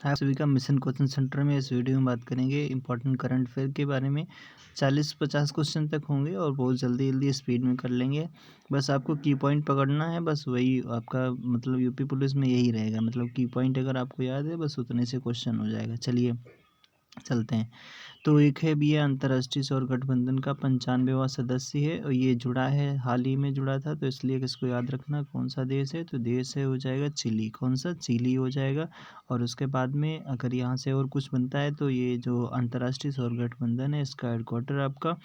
आप सभी का मिशन क्वेश्चन सेंटर में इस वीडियो में बात करेंगे इंपॉर्टेंट करंट अफेयर के बारे में। 40-50 क्वेश्चन तक होंगे और बहुत जल्दी स्पीड में कर लेंगे। बस आपको की पॉइंट पकड़ना है, बस वही आपका मतलब यूपी पुलिस में यही रहेगा, मतलब की पॉइंट अगर आपको याद है बस उतने से क्वेश्चन हो जाएगा। चलिए चलते हैं। तो एक है भी, ये अंतर्राष्ट्रीय सौर गठबंधन का 95वां सदस्य है और ये जुड़ा है, हाल ही में जुड़ा था, तो इसलिए इसको याद रखना कौन सा देश है। तो देश है हो जाएगा चिली। कौन सा? चिली हो जाएगा। और उसके बाद में अगर यहाँ से और कुछ बनता है तो ये जो अंतर्राष्ट्रीय सौर गठबंधन है इसका हेडक्वार्टर आपका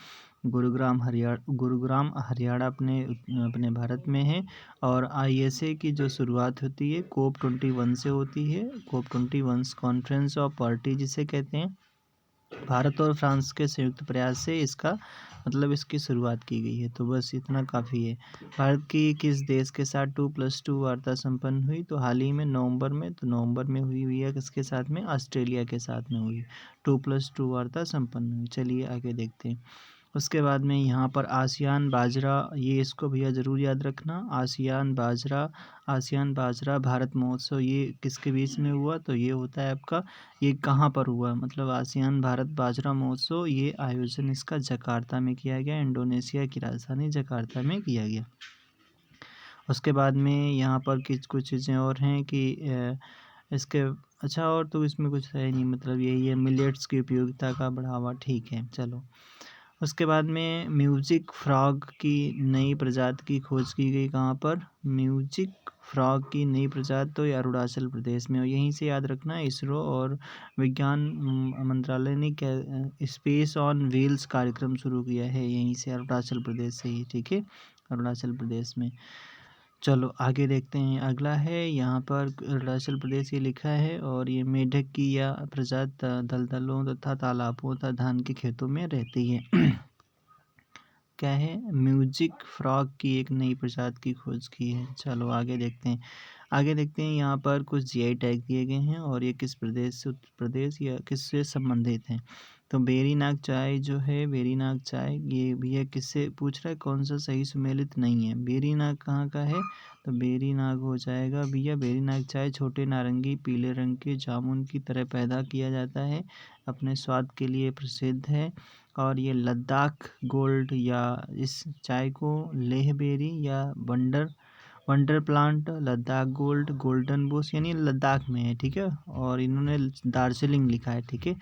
गुरुग्राम हरियाणा अपने अपने भारत में है। और ISA की जो शुरुआत होती है COP21 से होती है। COP21 कॉन्फ्रेंस ऑफ पार्टी जिसे कहते हैं। भारत और फ्रांस के संयुक्त प्रयास से इसका मतलब इसकी शुरुआत की गई है। तो बस इतना काफ़ी है। भारत की किस देश के साथ 2+2 वार्ता संपन्न हुई? तो हाल ही में नवंबर में, तो नवंबर में हुई है किसके साथ में? ऑस्ट्रेलिया के साथ में हुई 2+2 वार्ता संपन्न हुई। चलिए आगे देखते हैं। उसके बाद में यहाँ पर आसियान बाजरा, ये इसको भैया ज़रूर याद रखना। आसियान बाजरा भारत महोत्सव ये किसके बीच में हुआ? तो ये होता है आपका, ये कहाँ पर हुआ? मतलब आसियान भारत बाजरा महोत्सव, ये आयोजन इसका जकार्ता में किया गया, इंडोनेशिया की राजधानी जकार्ता में किया गया। उसके बाद में यहाँ पर कुछ चीज़ें और हैं कि इसके अच्छा और तो इसमें कुछ है नहीं, मतलब यही है, मिलेट्स की उपयोगिता का बढ़ावा। ठीक है, चलो। उसके बाद में म्यूजिक फ्रॉग की नई प्रजाति की खोज की गई। कहाँ पर? म्यूजिक फ्रॉग की नई प्रजाति तो ये अरुणाचल प्रदेश में, और यहीं से याद रखना है इसरो और विज्ञान मंत्रालय ने स्पेस ऑन व्हील्स कार्यक्रम शुरू किया है, यहीं से अरुणाचल प्रदेश से ही। ठीक है, अरुणाचल प्रदेश में। चलो आगे देखते हैं। अगला है यहाँ पर अरुणाचल प्रदेश ये लिखा है, और ये मेढक की या प्रजाति दलदलों तथा तालाबों तथा धान के खेतों में रहती है। क्या है? म्यूजिक फ्रॉग की एक नई प्रजाति की खोज की है। चलो आगे देखते हैं। यहाँ पर कुछ GI टैग दिए गए हैं और ये किस प्रदेश से, उत्तर प्रदेश या किससे संबंधित हैं? तो वेरीनाग चाय जो है, वेरीनाग चाय, ये भैया किससे पूछ रहा है? कौन सा सही सुमेलित नहीं है? वेरीनाग कहाँ का है? तो वेरीनाग हो जाएगा भैया, वेरीनाग चाय छोटे नारंगी पीले रंग के जामुन की तरह पैदा किया जाता है, अपने स्वाद के लिए प्रसिद्ध है। और ये लद्दाख गोल्ड, या इस चाय को लेह बेरी या wonder plant, Ladakh gold, golden Bush, यानी लद्दाख में है। ठीक है, और इन्होंने दार्जिलिंग लिखा है। ठीक है,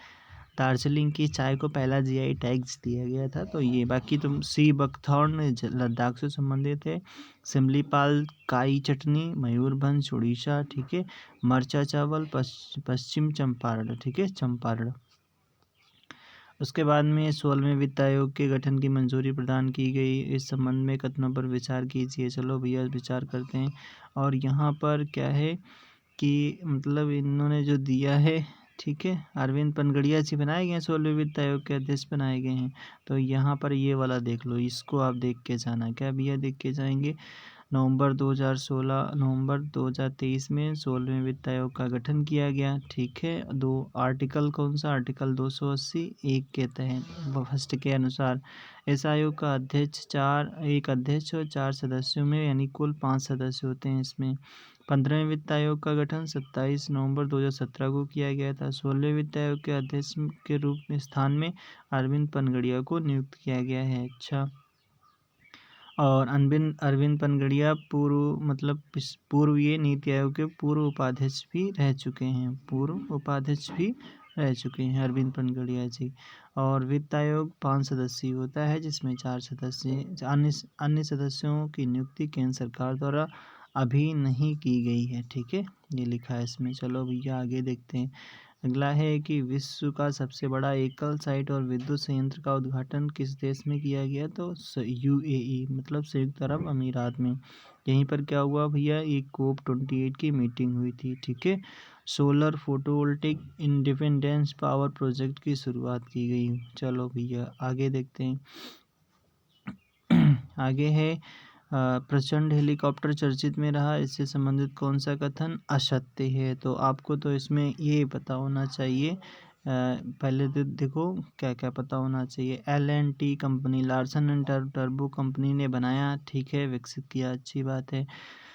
दार्जिलिंग की चाय को पहला GI टैग्स दिया गया था। तो ये बाकी तुम सी बकथॉर्न लद्दाख से संबंधित है। सिमलीपाल काई चटनी मयूरभंज उड़ीसा। ठीक है, मरचा चावल पश्चिम चंपारण। ठीक है, चंपारण। उसके बाद में 16वें वित्त आयोग के गठन की मंजूरी प्रदान की गई। इस संबंध में कथनों पर विचार कीजिए। चलो भैया विचार करते हैं। और यहाँ पर क्या है कि मतलब इन्होंने जो दिया है, ठीक है, अरविंद पनगड़िया जी बनाए गए 16वें वित्त आयोग के अध्यक्ष बनाए गए हैं। तो यहाँ पर ये वाला देख लो, इसको आप देख के जाना। क्या भैया देख के जाएंगे? नवंबर 2023 में 16वें वित्त आयोग का गठन किया गया। ठीक है, दो आर्टिकल, कौन सा आर्टिकल? 280 1 के तहत फर्स्ट के अनुसार इस आयोग का एक अध्यक्ष और 4 सदस्यों में, यानी कुल 5 सदस्य होते हैं इसमें। 15वें वित्त आयोग का गठन 27 नवंबर 2017 को किया गया था। 16वें वित्त आयोग के अध्यक्ष के रूप में स्थान में अरविंद पनगड़िया को नियुक्त किया गया है। अच्छा, और अरविंद पनगड़िया पूर्व ये नीति आयोग के पूर्व उपाध्यक्ष भी रह चुके हैं अरविंद पनगड़िया जी। और वित्त आयोग 5 सदस्यीय होता है, जिसमें 4 सदस्य, अन्य सदस्यों की नियुक्ति केंद्र सरकार द्वारा अभी नहीं की गई है। ठीक है, ये लिखा है इसमें। चलो भैया आगे देखते हैं। अगला है कि विश्व का सबसे बड़ा एकल साइट और विद्युत संयंत्र का उद्घाटन किस देश में किया गया? तो UAE, मतलब संयुक्त अरब अमीरात में। यहीं पर क्या हुआ भैया? एक COP28 की मीटिंग हुई थी। ठीक है, solar photovoltaic independence power project की शुरुआत की गई। चलो भैया आगे देखते हैं। आगे है प्रचंड हेलीकॉप्टर चर्चित में रहा, इससे संबंधित कौन सा कथन असत्य है? तो आपको तो इसमें ये पता होना चाहिए। पहले तो देखो क्या क्या पता होना चाहिए। L&T company, Larsen and turbo company ने बनाया। ठीक है, विकसित किया, अच्छी बात है।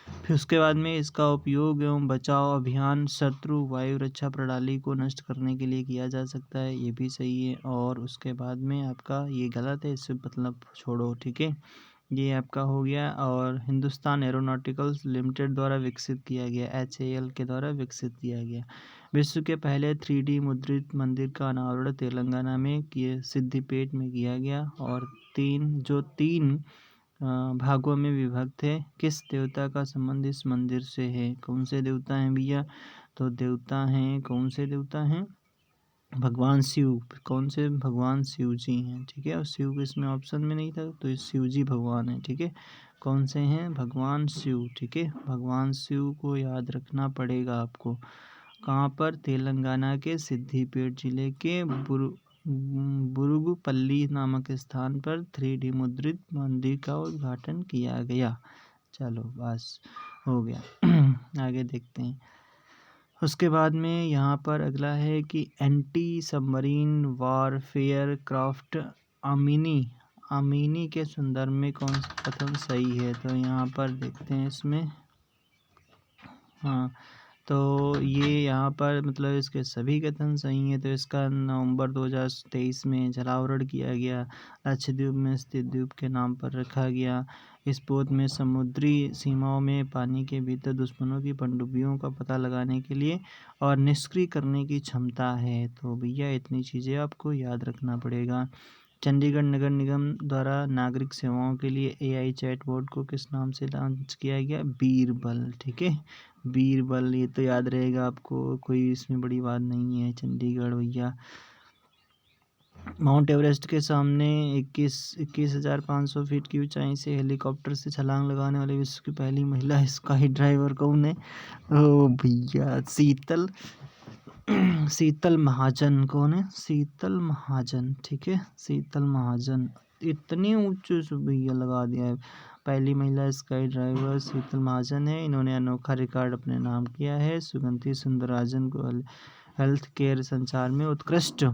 फिर उसके बाद में इसका उपयोग एवं बचाव अभियान शत्रु वायु रक्षा प्रणाली को नष्ट करने के लिए किया जा सकता है, ये भी सही है। और उसके बाद में आपका ये गलत है, इसे मतलब छोड़ो, ठीक है। ये आपका हो गया। और हिंदुस्तान एरोनॉटिकल्स लिमिटेड द्वारा विकसित किया गया, HAL के द्वारा विकसित किया गया। विश्व के पहले 3D मुद्रित मंदिर का अनावरण तेलंगाना में किए सिद्धिपेट में किया गया। और तीन भागों में विभक्त है। किस देवता का संबंध इस मंदिर से है? कौन से देवता हैं भैया? तो देवता हैं, कौन से देवता हैं? भगवान शिव। कौन से? भगवान शिव जी हैं, ठीक है। और शिव इसमें ऑप्शन में नहीं था, तो ये शिव जी भगवान है, ठीक है। कौन से हैं? भगवान शिव, ठीक है। भगवान शिव को याद रखना पड़ेगा आपको। कहाँ पर? तेलंगाना के सिद्धिपेट जिले के बुरुगुपल्ली नामक स्थान पर 3D मुद्रित मंदिर का उद्घाटन किया गया। चलो बस हो गया। आगे देखते हैं। उसके बाद में यहाँ पर अगला है कि anti submarine warfare craft Amini के संदर्भ में कौन सा कथन सही है? तो यहाँ पर देखते हैं इसमें। हाँ, तो ये यहाँ पर मतलब इसके सभी कथन सही हैं। तो इसका नवंबर 2023 में जलावरण किया गया। लक्षद्वीप में स्थित द्वीप के नाम पर रखा गया। इस पोत में समुद्री सीमाओं में पानी के भीतर दुश्मनों की पनडुब्बियों का पता लगाने के लिए और निष्क्रिय करने की क्षमता है। तो भैया इतनी चीज़ें आपको याद रखना पड़ेगा। चंडीगढ़ नगर निगम द्वारा नागरिक सेवाओं के लिए AI चैटबॉट को किस नाम से लॉन्च किया गया? बीरबल, ठीक है। बीरबल, ये तो याद रहेगा आपको, कोई इसमें बड़ी बात नहीं है। चंडीगढ़ भैया। माउंट एवरेस्ट के सामने 21,500 फीट की ऊंचाई से हेलीकॉप्टर से छलांग लगाने वाली विश्व की पहली महिला स्काई ड्राइवर कौन है? ओ भैया, शीतल महाजन। कौन है? शीतल महाजन, ठीक है। शीतल महाजन। इतनी ऊंचे से भैया लगा दिया है। पहली महिला स्काई ड्राइवर शीतल महाजन है। इन्होंने अनोखा रिकॉर्ड अपने नाम किया है। सुगंधी सुंदराजन को हेल्थ केयर संचार में उत्कृष्ट।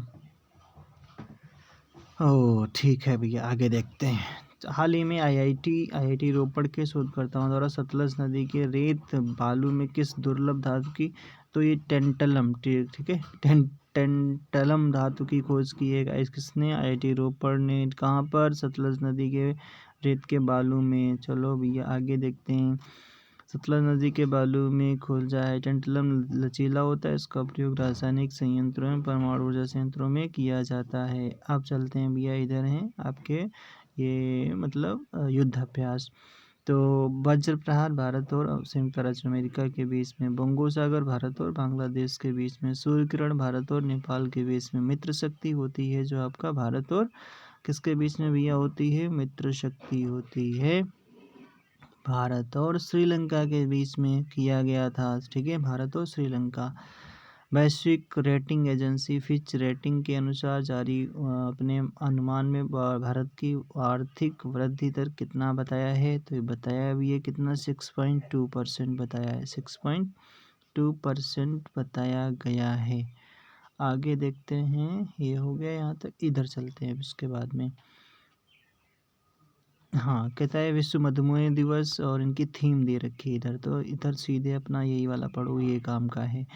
ओह ठीक है भैया, आगे देखते हैं। हाल ही में IIT रोपड़ के शोधकर्ताओं द्वारा सतलज नदी के रेत बालू में किस दुर्लभ धातु की, तो ये टेंटलम, ठीक है, टेंटलम धातु की खोज की है। किसने? IIT रोपड़ ने। कहाँ पर? सतलज नदी के रेत के बालू में। चलो भैया आगे देखते हैं। सतलज नदी के बालू में खोजा है। टेंटलम लचीला होता है। इसका प्रयोग रासायनिक संयंत्रों में, परमाणु ऊर्जा संयंत्रों में किया जाता है। अब चलते हैं भैया, इधर हैं आपके ये मतलब युद्धाभ्यास। तो वज्र प्रहार भारत और संयुक्त राज्य अमेरिका के बीच में, बंगोल सागर भारत और बांग्लादेश के बीच में, सूर्य किरण भारत और नेपाल के बीच में, मित्र शक्ति होती है जो आपका भारत और किसके बीच में भैया होती है? मित्र शक्ति होती है भारत और श्रीलंका के बीच में किया गया था, ठीक है। भारत और श्रीलंका। वैश्विक रेटिंग एजेंसी फिच रेटिंग के अनुसार जारी अपने अनुमान में भारत की आर्थिक वृद्धि दर कितना बताया है? तो ये बताया भी है कितना? 6.2% बताया है। 6.2% बताया गया है। आगे देखते हैं। ये हो गया यहाँ तक, इधर चलते हैं इसके बाद में। हाँ, कहता है विश्व मधुमेह दिवस और इनकी थीम दे रखी है इधर, तो इधर सीधे अपना यही वाला पढ़ो, ये काम का है।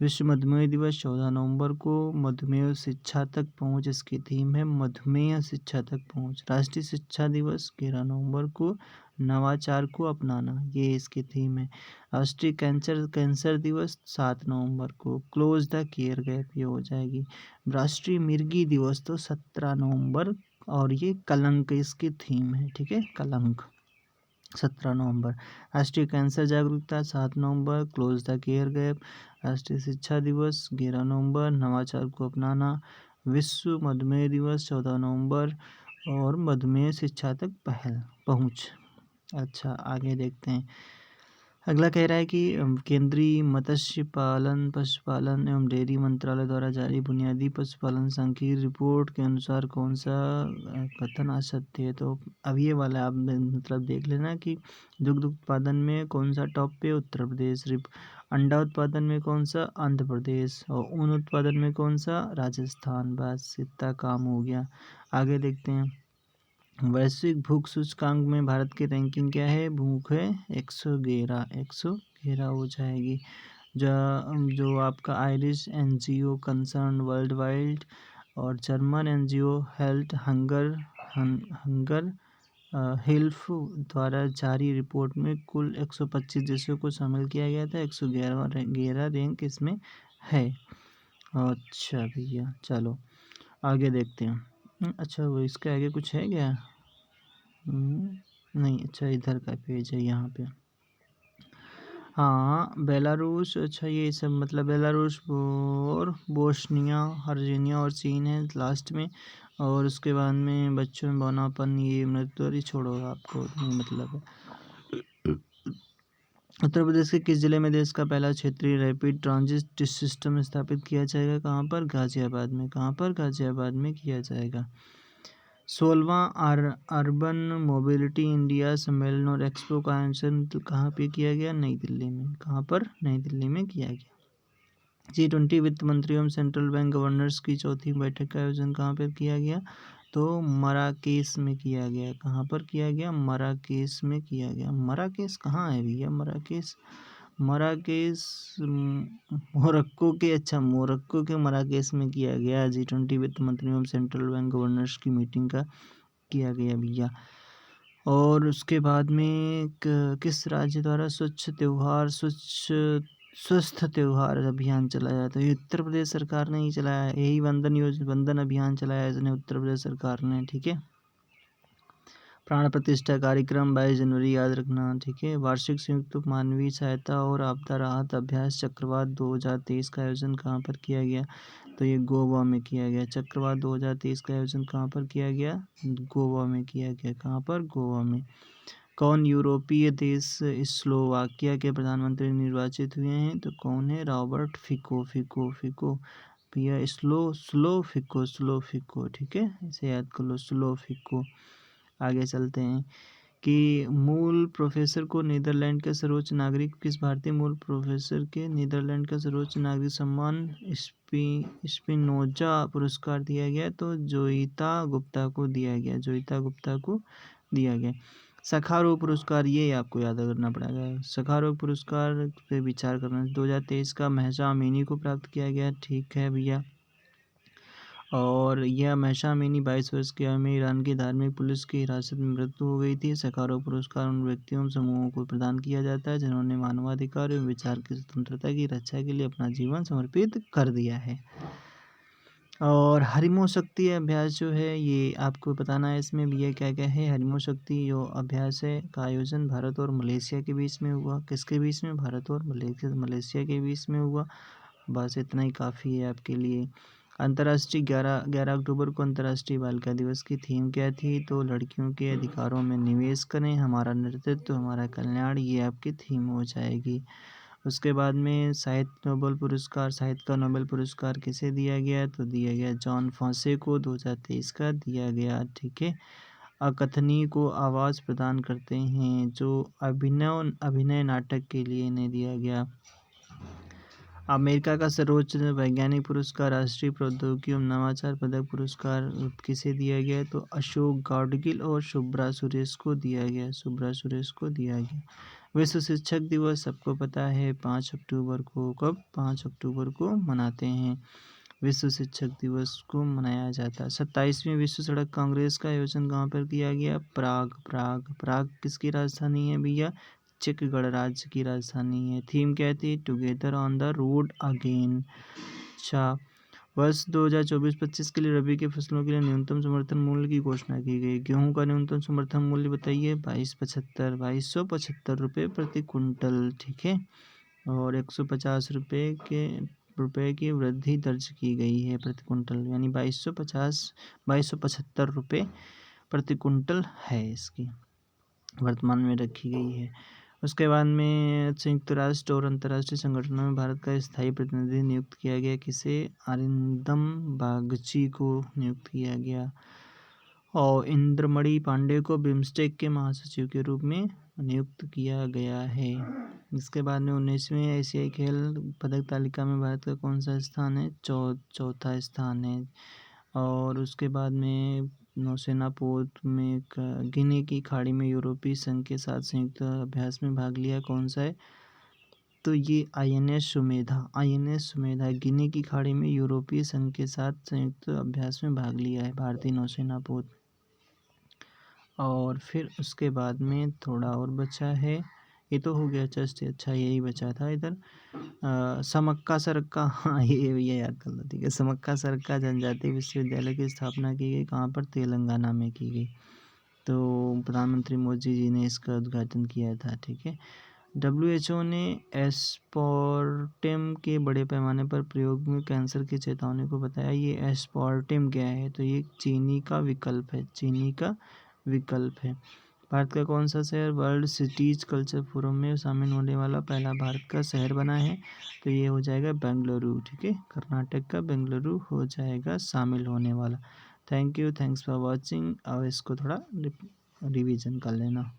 विश्व मधुमेह दिवस 14 नवंबर को। मधुमेह शिक्षा तक पहुंच इसकी थीम है। मधुमेह शिक्षा तक पहुंच। राष्ट्रीय शिक्षा दिवस 11 नवंबर को। नवाचार को अपनाना, ये इसकी थीम है। राष्ट्रीय कैंसर दिवस 7 नवंबर को। क्लोज द केयर गैप, ये हो जाएगी। राष्ट्रीय मिर्गी दिवस तो 17 नवंबर, और ये कलंक इसकी थीम है, ठीक है, कलंक 17 नवंबर। राष्ट्रीय कैंसर जागरूकता 7 नवंबर। Close the care gap. राष्ट्रीय शिक्षा दिवस 11 नवंबर। नवाचार को अपनाना। विश्व मधुमेह दिवस 14 नवंबर। और मधुमेह शिक्षा तक पहुंच। अच्छा आगे देखते हैं। अगला कह रहा है कि केंद्रीय मत्स्य पालन पशुपालन एवं डेयरी मंत्रालय द्वारा जारी बुनियादी पशुपालन सांख्यिकी रिपोर्ट के अनुसार कौन सा कथन असत्य है? तो अब ये वाला आप मतलब देख लेना कि दुग्ध उत्पादन में कौन सा टॉप पे? उत्तर प्रदेश। अंडा उत्पादन में कौन सा? आंध्र प्रदेश। और ऊन उत्पादन में कौन सा? राजस्थान। बस इतना काम हो गया। आगे देखते हैं। वैश्विक भूख सूचकांक में भारत की रैंकिंग क्या है? भूख है 111 हो जाएगी। जो आपका Irish NGO Concern worldwide और German NGO Welthungerhilfe द्वारा जारी रिपोर्ट में कुल 125 देशों को शामिल किया गया था। 111 रैंक इसमें है। अच्छा भैया, चलो आगे देखते हैं। अच्छा, वो इसके आगे कुछ है क्या? नहीं, अच्छा इधर का पेज है यहाँ पे। हाँ, बेलारूस, अच्छा ये सब मतलब बेलारूस और बोस्निया हर्जेनिया और चीन है लास्ट में। और उसके बाद में बच्चों में बौनापन, ये मृत्यु छोड़ो, आपको नहीं मतलब है। उत्तर प्रदेश के किस जिले में देश का पहला क्षेत्रीय रैपिड ट्रांजिट सिस्टम स्थापित किया जाएगा? कहाँ पर? गाजियाबाद में। कहाँ पर? गाजियाबाद में किया जाएगा। 16वां अर्बन मोबिलिटी इंडिया सम्मेलन और एक्सपो का आयोजन कहाँ पे किया गया? नई दिल्ली में। कहाँ पर? नई दिल्ली में किया गया। G20 वित्त मंत्रियों एवं सेंट्रल बैंक गवर्नर्स की चौथी बैठक का आयोजन कहाँ पर किया गया? तो मराकेश में किया गया। कहाँ पर किया गया? मराकेश में किया गया। मराकेश कहाँ है भैया? मराकेश मोरक्को के, अच्छा मोरक्को के मराकेश में किया गया। G20 वित्त मंत्रियों एवं सेंट्रल बैंक गवर्नर्स की मीटिंग का किया गया भैया। और उसके बाद में किस राज्य द्वारा स्वस्थ त्योहार अभियान चलाया जाता है? उत्तर प्रदेश सरकार ने ही चलाया है। यही वंदन अभियान चलाया है इसने उत्तर प्रदेश सरकार ने। ठीक है। प्राण प्रतिष्ठा कार्यक्रम 22 जनवरी याद रखना। ठीक है। वार्षिक संयुक्त मानवीय सहायता और आपदा राहत अभ्यास चक्रवात 2023 का आयोजन कहाँ पर किया गया? तो ये गोवा में किया गया। चक्रवात 2023 का आयोजन कहाँ पर किया गया? गोवा में किया गया। कहाँ पर? गोवा में। कौन यूरोपीय देश स्लोवाकिया के प्रधानमंत्री निर्वाचित हुए हैं? तो कौन है? रॉबर्ट फिको भैया। Slow Fico. ठीक है, इसे याद कर लो, स्लो फिको। आगे चलते हैं कि मूल प्रोफेसर को नीदरलैंड के सर्वोच्च नागरिक, किस भारतीय मूल प्रोफेसर के नीदरलैंड का सर्वोच्च नागरिक सम्मान स्पिनोजा पुरस्कार दिया गया? तो जोईता गुप्ता को दिया गया। सखारोव पुरस्कार, ये आपको याद करना पड़ेगा। सखारोव पुरस्कार पे विचार करना। 2023 का महसा अमीनी को प्राप्त किया गया। ठीक है भैया। और यह महसा अमीनी 22 वर्ष की आयु में ईरान की धार्मिक पुलिस की हिरासत में मृत्यु हो गई थी। सखारोव पुरस्कार उन व्यक्तियों समूहों को प्रदान किया जाता है जिन्होंने मानवाधिकार एवं विचार की स्वतंत्रता की रक्षा के लिए अपना जीवन समर्पित कर दिया है। और हरिमो शक्ति अभ्यास जो है, ये आपको बताना है इसमें भी, ये क्या क्या है। हरिमो शक्ति जो अभ्यास है का आयोजन भारत और मलेशिया के बीच में हुआ। किसके बीच में? भारत और मलेशिया के बीच में हुआ। बस इतना ही काफ़ी है आपके लिए। अंतर्राष्ट्रीय 11 अक्टूबर को अंतर्राष्ट्रीय बालिका दिवस की थीम क्या थी? तो लड़कियों के अधिकारों में निवेश करें, हमारा नेतृत्व, हमारा कल्याण, ये आपकी थीम हो जाएगी। उसके बाद में साहित्य का नोबेल पुरस्कार किसे दिया गया? तो दिया गया जॉन फॉसे को। 2023 का दिया गया। ठीक है। अकथनीय को आवाज़ प्रदान करते हैं जो अभिनय नाटक के लिए इन्हें दिया गया। अमेरिका का सर्वोच्च वैज्ञानिक पुरस्कार राष्ट्रीय प्रौद्योगिकी एवं नवाचार पदक पुरस्कार किसे दिया गया? तो अशोक गाडगिल और शुभ्रा सुरेश को दिया गया। विश्व शिक्षक दिवस सबको पता है 5 अक्टूबर को। कब? 5 अक्टूबर को मनाते हैं। विश्व शिक्षक दिवस को मनाया जाता है। 27वीं विश्व सड़क कांग्रेस का आयोजन कहाँ पर किया गया? प्राग किसकी राजधानी है भैया? चेक गणराज्य की राजधानी है। थीम क्या थी? Together on the road again. अच्छा, वर्ष 2024-25 के लिए रबी की फसलों के लिए न्यूनतम समर्थन मूल्य की घोषणा की गई। गेहूं का न्यूनतम समर्थन मूल्य बताइए? 2275 रुपये प्रति कुंटल। ठीक है। और 150 रुपये की वृद्धि दर्ज की गई है प्रति कुंटल, यानी 2275 रुपये प्रति कुंटल है इसकी, वर्तमान में रखी गई है। उसके बाद में संयुक्त राष्ट्र और अंतर्राष्ट्रीय संगठनों में भारत का स्थायी प्रतिनिधि नियुक्त किया गया। किसे? अरिंदम बागची को नियुक्त किया गया। और इंद्रमणि पांडे को बिम्स्टेक के महासचिव के रूप में नियुक्त किया गया है। इसके बाद में 19वीं एशियाई खेल पदक तालिका में भारत का कौन सा स्थान है? चौथा स्थान है। और उसके बाद में नौसेना पोत में गिनी की खाड़ी में यूरोपीय संघ के साथ संयुक्त अभ्यास में भाग लिया, कौन सा है? तो ये आईएनएस सुमेधा गिनी की खाड़ी में यूरोपीय संघ के साथ संयुक्त अभ्यास में भाग लिया है भारतीय नौसेना पोत। और फिर उसके बाद में थोड़ा और बचा है, ये तो हो गया जस्ट, अच्छा यही बचा था इधर। समक्का सरक्का, हाँ ये याद कर लो, ठीक है। समक्का सरक्का जनजातीय विश्वविद्यालय की स्थापना की गई कहाँ पर? तेलंगाना में की गई। तो प्रधानमंत्री मोदी जी ने इसका उद्घाटन किया था, ठीक है। WHO ने एस्पार्टेम के बड़े पैमाने पर प्रयोग में कैंसर की चेतावनी को बताया। ये एस्पार्टेम क्या है? तो ये चीनी का विकल्प है। भारत का कौन सा शहर वर्ल्ड सिटीज कल्चर फोरम में शामिल होने वाला पहला भारत का शहर बना है? तो ये हो जाएगा बेंगलुरु, ठीक है। कर्नाटक का बेंगलुरु हो जाएगा शामिल होने वाला। Thanks for watching. अब इसको थोड़ा रिवीजन कर लेना।